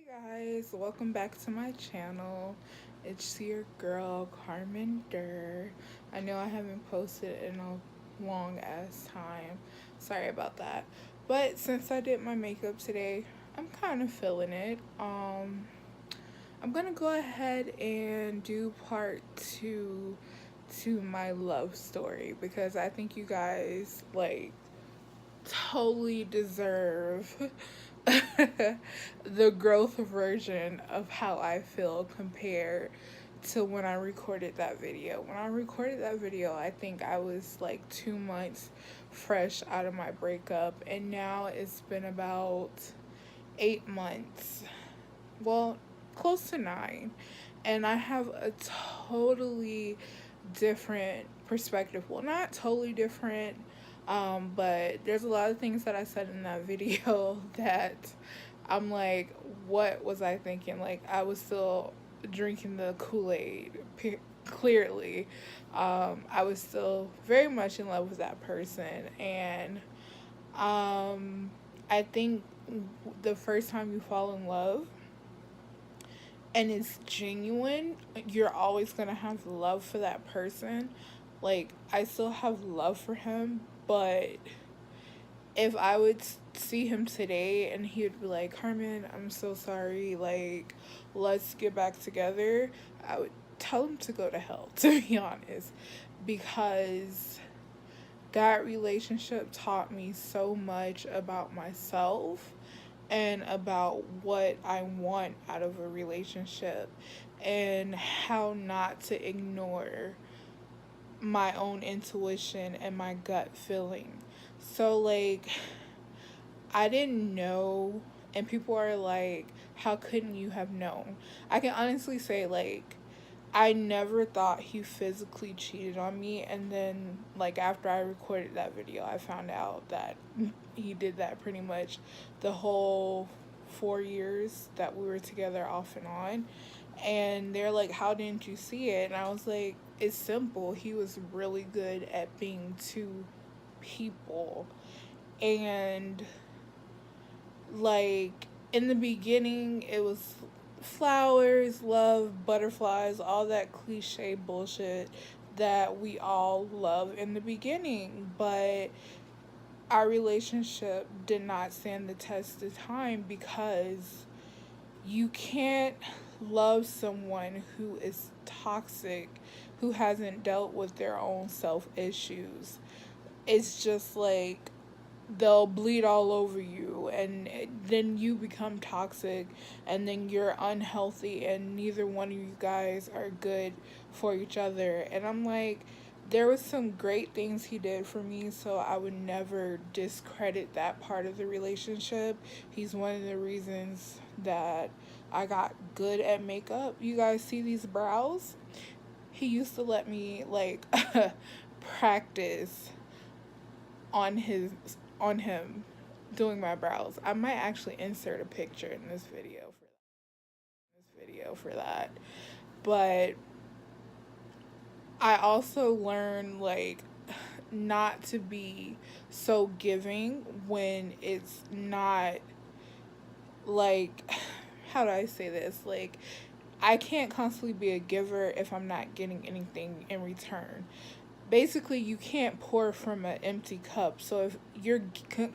Hey guys, welcome back to my channel. It's your girl Carmen Durr. I know I haven't posted in a long ass time. Sorry about that. But since I did my makeup today, I'm kind of feeling it. I'm gonna go ahead and do part two to my love story because I think you guys totally deserve the growth version of how I feel compared to when I recorded that video. When I recorded that video, I think I was like 2 months fresh out of my breakup, and now it's been about 8 months. Well, close to 9. And I have a totally different perspective. Well, not totally different, but there's a lot of things that I said in that video that I'm like, what was I thinking? Like, I was still drinking the Kool-Aid, clearly. I was still very much in love with that person. And I think the first time you fall in love, and it's genuine, you're always gonna have love for that person. Like, I still have love for him, but if I would see him today and he would be like, Carmen, I'm so sorry, like, let's get back together, I would tell him to go to hell, to be honest, because that relationship taught me so much about myself and about what I want out of a relationship and how not to ignore my own intuition and my gut feeling. So, like, I didn't know, and people are like, how couldn't you have known? I can honestly say, like, I never thought he physically cheated on me, and then like after I recorded that video, I found out that he did that pretty much the whole 4 years that we were together off and on. And they're like, how didn't you see it? And I was like, it's simple. He was really good at being two people. And like in the beginning, it was flowers, love, butterflies, all that cliche bullshit that we all love in the beginning. But our relationship did not stand the test of time because you can't love someone who is toxic, who hasn't dealt with their own self issues. It's just like they'll bleed all over you, and then you become toxic, and then you're unhealthy, and neither one of you guys are good for each other. And I'm like, there was some great things he did for me, so I would never discredit that part of the relationship. He's one of the reasons that I got good at makeup. You guys see these brows? He used to let me like practice on his on him doing my brows. I might actually insert a picture in this video for that. But I also learned like not to be so giving when it's not like how do I say this? Like, I can't constantly be a giver if I'm not getting anything in return. Basically, you can't pour from an empty cup. So if you're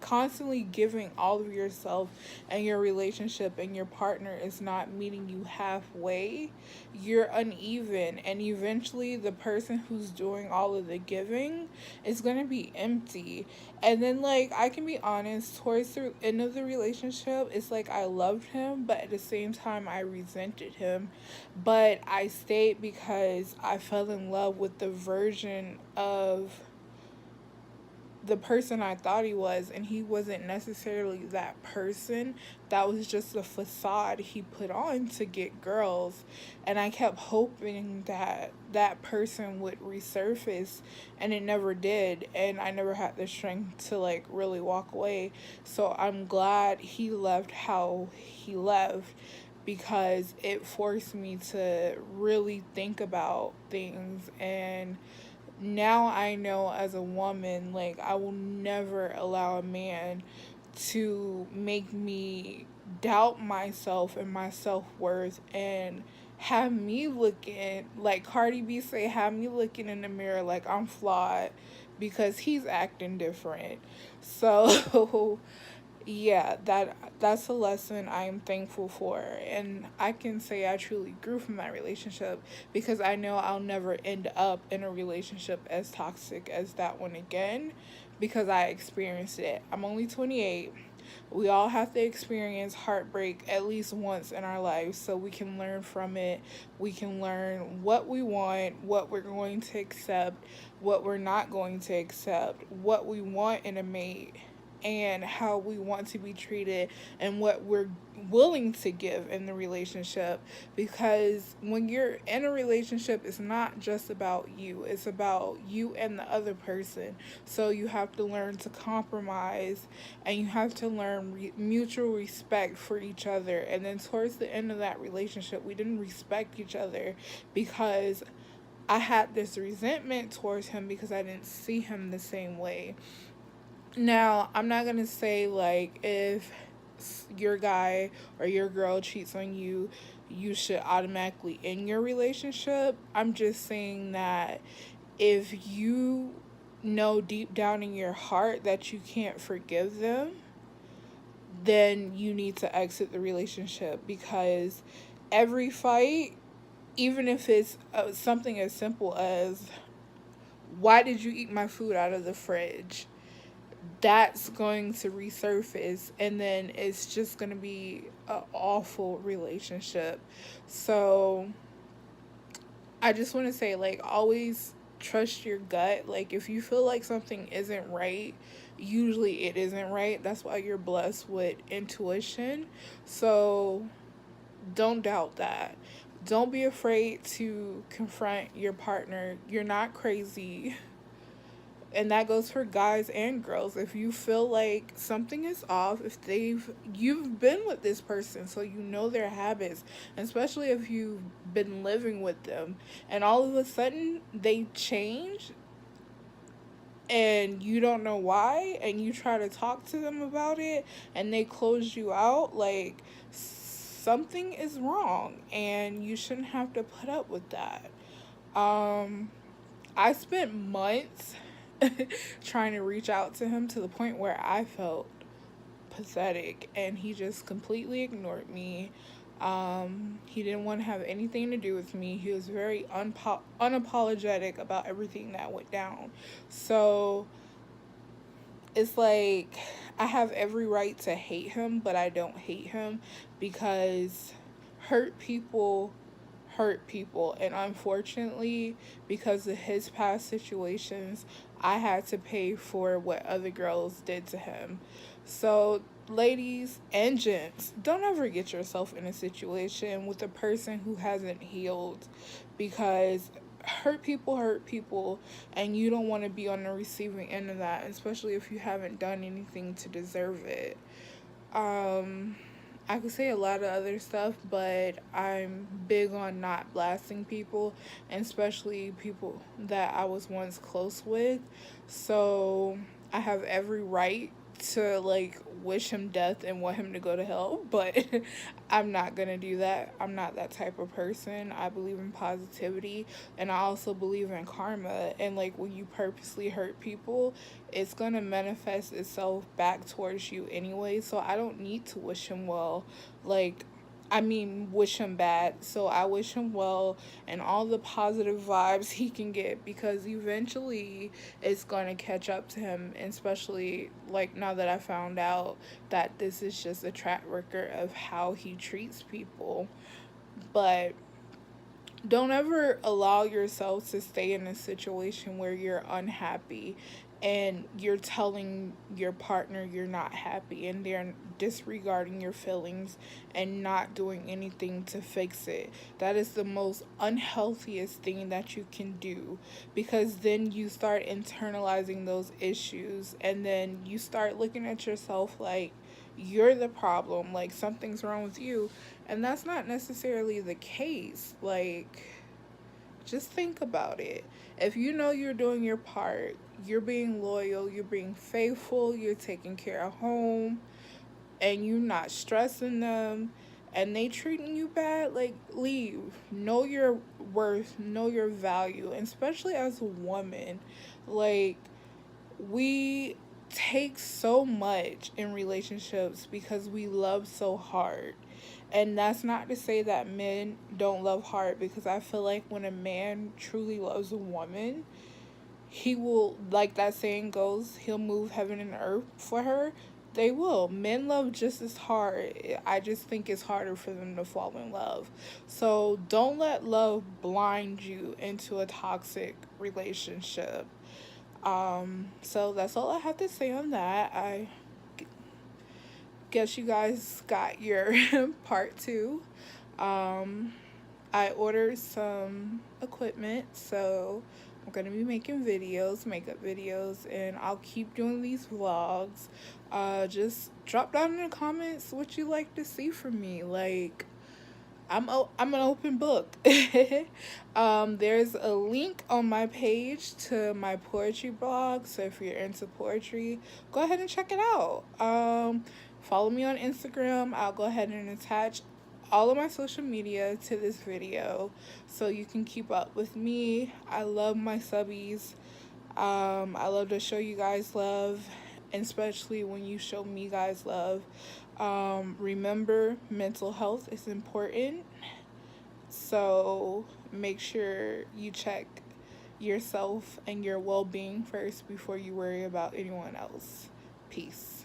constantly giving all of yourself, and your relationship and your partner is not meeting you halfway, you're uneven, and eventually the person who's doing all of the giving is going to be empty. And then, like, I can be honest, towards the end of the relationship, it's like I loved him, but at the same time I resented him. But I stayed because I fell in love with the version of the person I thought he was, and he wasn't necessarily that person. That was just the facade he put on to get girls. And I kept hoping that that person would resurface, and it never did. And I never had the strength to like really walk away. So I'm glad he left how he left, because it forced me to really think about things. And now I know as a woman, like, I will never allow a man to make me doubt myself and my self-worth, and have me looking, like Cardi B say, have me looking in the mirror like I'm flawed because he's acting different. So yeah, that's a lesson I am thankful for, and I can say I truly grew from that relationship, because I know I'll never end up in a relationship as toxic as that one again, because I experienced it. I'm only 28. We all have to experience heartbreak at least once in our lives so we can learn from it. We can learn what we want, what we're going to accept, what we're not going to accept, what we want in a mate, and how we want to be treated, and what we're willing to give in the relationship. Because when you're in a relationship, it's not just about you, it's about you and the other person. So you have to learn to compromise, and you have to learn mutual respect for each other. And then towards the end of that relationship, we didn't respect each other because I had this resentment towards him because I didn't see him the same way. Now, I'm not going to say, like, if your guy or your girl cheats on you, you should automatically end your relationship. I'm just saying that if you know deep down in your heart that you can't forgive them, then you need to exit the relationship, because every fight, even if it's something as simple as, why did you eat my food out of the fridge? That's going to resurface, and then it's just going to be an awful relationship. So I just want to say, like, always trust your gut. Like, if you feel like something isn't right, usually it isn't right. That's why you're blessed with intuition. So don't doubt that. Don't be afraid to confront your partner. You're not crazy. And that goes for guys and girls. If you feel like something is off, if you've been with this person, so you know their habits, especially if you've been living with them, and all of a sudden they change and you don't know why, and you try to talk to them about it and they close you out, like, something is wrong and you shouldn't have to put up with that. I spent months trying to reach out to him, to the point where I felt pathetic, and he just completely ignored me. He didn't want to have anything to do with me. He was very unapologetic about everything that went down. So it's like, I have every right to hate him, but I don't hate him, because hurt people hurt people. And unfortunately, because of his past situations, I had to pay for what other girls did to him. So ladies and gents, don't ever get yourself in a situation with a person who hasn't healed, because hurt people, and you don't want to be on the receiving end of that, especially if you haven't done anything to deserve it. I could say a lot of other stuff, but I'm big on not blasting people, and especially people that I was once close with. So I have every right to, like, wish him death and want him to go to hell, but I'm not gonna do that. I'm not that type of person. I believe in positivity, and I also believe in karma. And, like, when you purposely hurt people, it's gonna manifest itself back towards you anyway. So I don't need to wish him well. Like, I mean, wish him bad. So I wish him well and all the positive vibes he can get, because eventually it's going to catch up to him. And especially, like, now that I found out that this is just a track record of how he treats people. But don't ever allow yourself to stay in a situation where you're unhappy and you're telling your partner you're not happy, and they're disregarding your feelings and not doing anything to fix it. That is the most unhealthiest thing that you can do, because then you start internalizing those issues, and then you start looking at yourself like you're the problem, like something's wrong with you. And that's not necessarily the case. Like, just think about it. If you know you're doing your part, you're being loyal, you're being faithful, you're taking care of home, and you not stressing them, and they treating you bad, like, leave. Know your worth, know your value, and especially as a woman, like, we take so much in relationships because we love so hard. And that's not to say that men don't love hard, because I feel like when a man truly loves a woman, he will, like that saying goes, he'll move heaven and earth for her. They will. Men love just as hard. I just think it's harder for them to fall in love. So don't let love blind you into a toxic relationship. So that's all I have to say on that. I guess you guys got your part two. Um, I ordered some equipment, so I'm gonna be making videos, makeup videos, and I'll keep doing these vlogs. Just drop down in the comments what you like to see from me. Like, I'm an open book. There's a link on my page to my poetry blog, so if you're into poetry, go ahead and check it out. Follow me on Instagram. I'll go ahead and attach all of my social media to this video so you can keep up with me. I love my subbies. I love to show you guys love, and especially when you show me guys love. Remember, mental health is important, so make sure you check yourself and your well-being first before you worry about anyone else. Peace.